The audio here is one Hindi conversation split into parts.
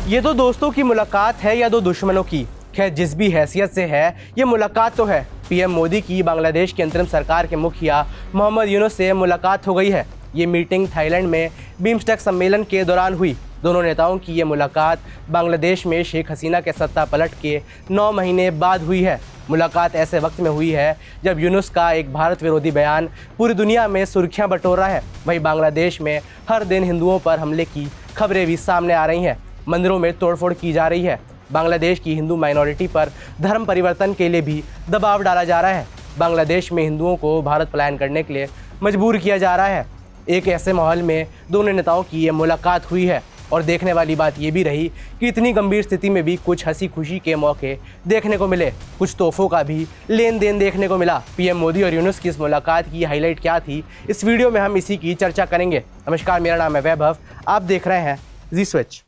ये दो दोस्तों की मुलाकात है या दो दुश्मनों की? खैर जिस भी हैसियत से है ये मुलाकात तो है। पीएम मोदी की बांग्लादेश की अंतरिम सरकार के मुखिया मोहम्मद यूनुस से मुलाकात हो गई है। ये मीटिंग थाईलैंड में बिम्स्टेक सम्मेलन के दौरान हुई। दोनों नेताओं की ये मुलाकात बांग्लादेश में शेख हसीना के सत्ता पलट के 9 महीने बाद हुई है। मुलाकात ऐसे वक्त में हुई है जब यूनुस का एक भारत विरोधी बयान पूरी दुनिया में सुर्खियां बटोर रहा है। वहीं बांग्लादेश में हर दिन हिंदुओं पर हमले की खबरें भी सामने आ रही हैं। मंदिरों में तोड़फोड़ की जा रही है। बांग्लादेश की हिंदू माइनॉरिटी पर धर्म परिवर्तन के लिए भी दबाव डाला जा रहा है। बांग्लादेश में हिंदुओं को भारत पलायन करने के लिए मजबूर किया जा रहा है। एक ऐसे माहौल में दोनों नेताओं की ये मुलाकात हुई है और देखने वाली बात ये भी रही कि इतनी गंभीर स्थिति में भी कुछ हंसी खुशी के मौके देखने को मिले, कुछ तोहफों का भी लेन देन देखने को मिला। पीएम मोदी और यूनुस की इस मुलाकात की हाईलाइट क्या थी, इस वीडियो में हम इसी की चर्चा करेंगे। नमस्कार, मेरा नाम है वैभव, आप देख रहे हैं जी स्विच।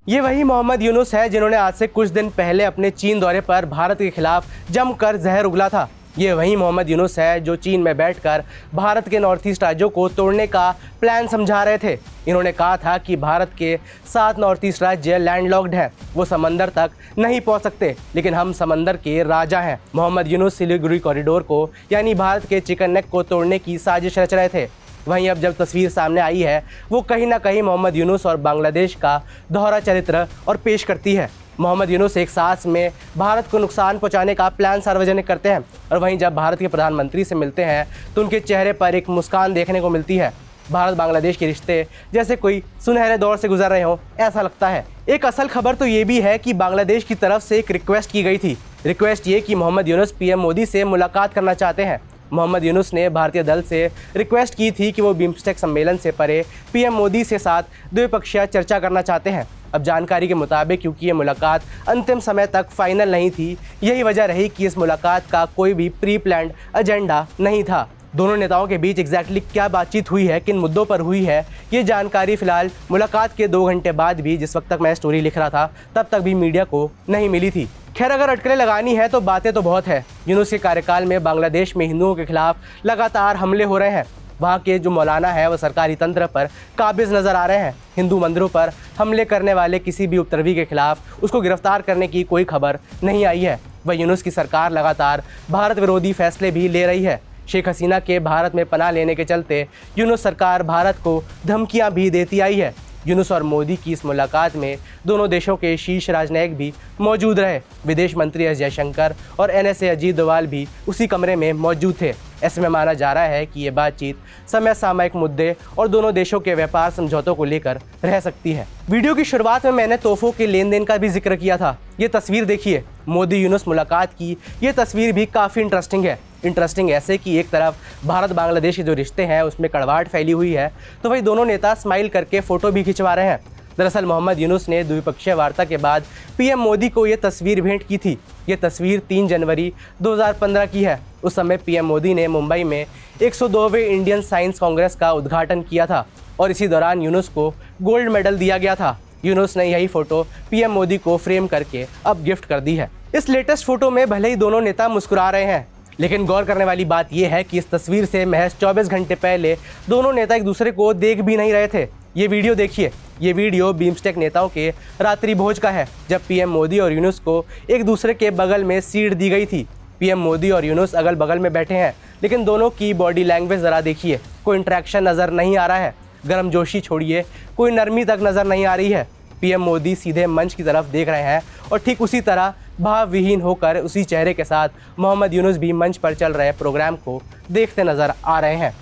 ये वही मोहम्मद यूनुस है जिन्होंने आज से कुछ दिन पहले अपने चीन दौरे पर भारत के खिलाफ जमकर जहर उगला था। ये वही मोहम्मद यूनुस है जो चीन में बैठकर भारत के नॉर्थ ईस्ट राज्यों को तोड़ने का प्लान समझा रहे थे। इन्होंने कहा था कि भारत के 7 नॉर्थ ईस्ट राज्य लैंडलॉक्ड हैं, वो समंदर तक नहीं पहुंच सकते, लेकिन हम समंदर के राजा हैं। मोहम्मद यूनुस सिलीगुड़ी कॉरिडोर को यानी भारत के चिकन नेक को तोड़ने की साजिश रच रहे थे। वहीं अब जब तस्वीर सामने आई है वो कहीं ना कहीं मोहम्मद यूनुस और बांग्लादेश का दोहरा चरित्र और पेश करती है। मोहम्मद यूनुस एक सांस में भारत को नुकसान पहुंचाने का प्लान सार्वजनिक करते हैं और वहीं जब भारत के प्रधानमंत्री से मिलते हैं तो उनके चेहरे पर एक मुस्कान देखने को मिलती है। भारत बांग्लादेश के रिश्ते जैसे कोई सुनहरे दौर से गुजर रहे हों, ऐसा लगता है। एक असल खबर तो ये भी है कि बांग्लादेश की तरफ से एक रिक्वेस्ट की गई थी। रिक्वेस्ट ये कि मोहम्मद यूनुस पीएम मोदी से मुलाकात करना चाहते हैं। मोहम्मद यूनुस ने भारतीय दल से रिक्वेस्ट की थी कि वो बिम्स्टेक सम्मेलन से परे पीएम मोदी से साथ द्विपक्षीय चर्चा करना चाहते हैं। अब जानकारी के मुताबिक क्योंकि ये मुलाकात अंतिम समय तक फाइनल नहीं थी, यही वजह रही कि इस मुलाकात का कोई भी प्री प्लान्ड एजेंडा नहीं था। दोनों नेताओं के बीच एग्जैक्टली क्या बातचीत हुई है, किन मुद्दों पर हुई है, ये जानकारी फिलहाल मुलाकात के 2 घंटे बाद भी, जिस वक्त तक मैं स्टोरी लिख रहा था तब तक भी मीडिया को नहीं मिली थी। खैर अगर अटकलें लगानी है तो बातें तो बहुत है। यूनुस के कार्यकाल में बांग्लादेश में हिंदुओं के खिलाफ लगातार हमले हो रहे हैं। वहाँ के जो मौलाना है वो सरकारी तंत्र पर काबिज नज़र आ रहे हैं। हिंदू मंदिरों पर हमले करने वाले किसी भी उपद्रवी के खिलाफ उसको गिरफ्तार करने की कोई खबर नहीं आई है। वह यूनुस की सरकार लगातार भारत विरोधी फैसले भी ले रही है। शेख हसीना के भारत में पनाह लेने के चलते यूनुस सरकार भारत को धमकियाँ भी देती आई है। यूनुस और मोदी की इस मुलाकात में दोनों देशों के शीर्ष राजनयिक भी मौजूद रहे। विदेश मंत्री एस जयशंकर और एनएसए अजीत डोवाल भी उसी कमरे में मौजूद थे। ऐसे में माना जा रहा है कि ये बातचीत समय सामयिक मुद्दे और दोनों देशों के व्यापार समझौतों को लेकर रह सकती है। वीडियो की शुरुआत में मैंने तोहफों के लेन देन का भी जिक्र किया था। ये तस्वीर देखिए, मोदी यूनुस मुलाकात की ये तस्वीर भी काफ़ी इंटरेस्टिंग है। इंटरेस्टिंग ऐसे कि एक तरफ भारत बांग्लादेश के जो रिश्ते हैं उसमें कड़वाहट फैली हुई है, तो वही दोनों नेता स्माइल करके फ़ोटो भी खिंचवा रहे हैं। दरअसल मोहम्मद यूनुस ने द्विपक्षीय वार्ता के बाद पीएम मोदी को ये तस्वीर भेंट की थी। ये तस्वीर 3 जनवरी 2015 की है। उस समय पीएम मोदी ने मुंबई में 102वें इंडियन साइंस कांग्रेस का उद्घाटन किया था और इसी दौरान यूनुस को गोल्ड मेडल दिया गया था। यूनुस ने यही फ़ोटो पीएम मोदी को फ्रेम करके अब गिफ्ट कर दी है। इस लेटेस्ट फ़ोटो में भले ही दोनों नेता मुस्कुरा रहे हैं, लेकिन गौर करने वाली बात यह है कि इस तस्वीर से महज 24 घंटे पहले दोनों नेता एक दूसरे को देख भी नहीं रहे थे। ये वीडियो देखिए, ये वीडियो बिम्स्टेक नेताओं के रात्रि भोज का है, जब पीएम मोदी और यूनुस को एक दूसरे के बगल में सीट दी गई थी। पीएम मोदी और यूनुस अगल बगल में बैठे हैं, लेकिन दोनों की बॉडी लैंग्वेज ज़रा देखिए, कोई इंटरेक्शन नज़र नहीं आ रहा है। गर्मजोशी छोड़िए, कोई नरमी तक नज़र नहीं आ रही है। पीएम मोदी सीधे मंच की तरफ देख रहे हैं और ठीक उसी तरह भावविहीन होकर उसी चेहरे के साथ मोहम्मद यूनुस भी मंच पर चल रहे प्रोग्राम को देखते नज़र आ रहे हैं।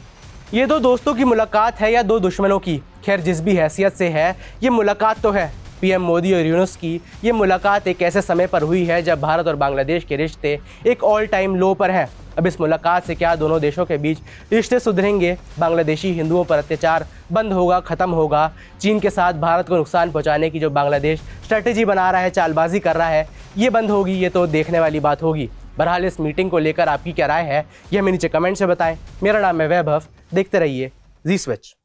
ये दो दोस्तों की मुलाकात है या दो दुश्मनों की? खैर जिस भी हैसियत से है ये मुलाकात तो है। पीएम मोदी और यूनुस की ये मुलाकात एक ऐसे समय पर हुई है जब भारत और बांग्लादेश के रिश्ते एक ऑल टाइम लो पर हैं। अब इस मुलाकात से क्या दोनों देशों के बीच रिश्ते सुधरेंगे? बांग्लादेशी हिंदुओं पर अत्याचार बंद होगा, ख़त्म होगा? चीन के साथ भारत को नुकसान पहुंचाने की जो बांग्लादेश स्ट्रेटेजी बना रहा है, चालबाजी कर रहा है, ये बंद होगी? ये तो देखने वाली बात होगी। बहरहाल इस मीटिंग को लेकर आपकी क्या राय है, ये हमें नीचे कमेंट से बताएं। मेरा नाम है वैभव, देखते रहिए जी स्विच।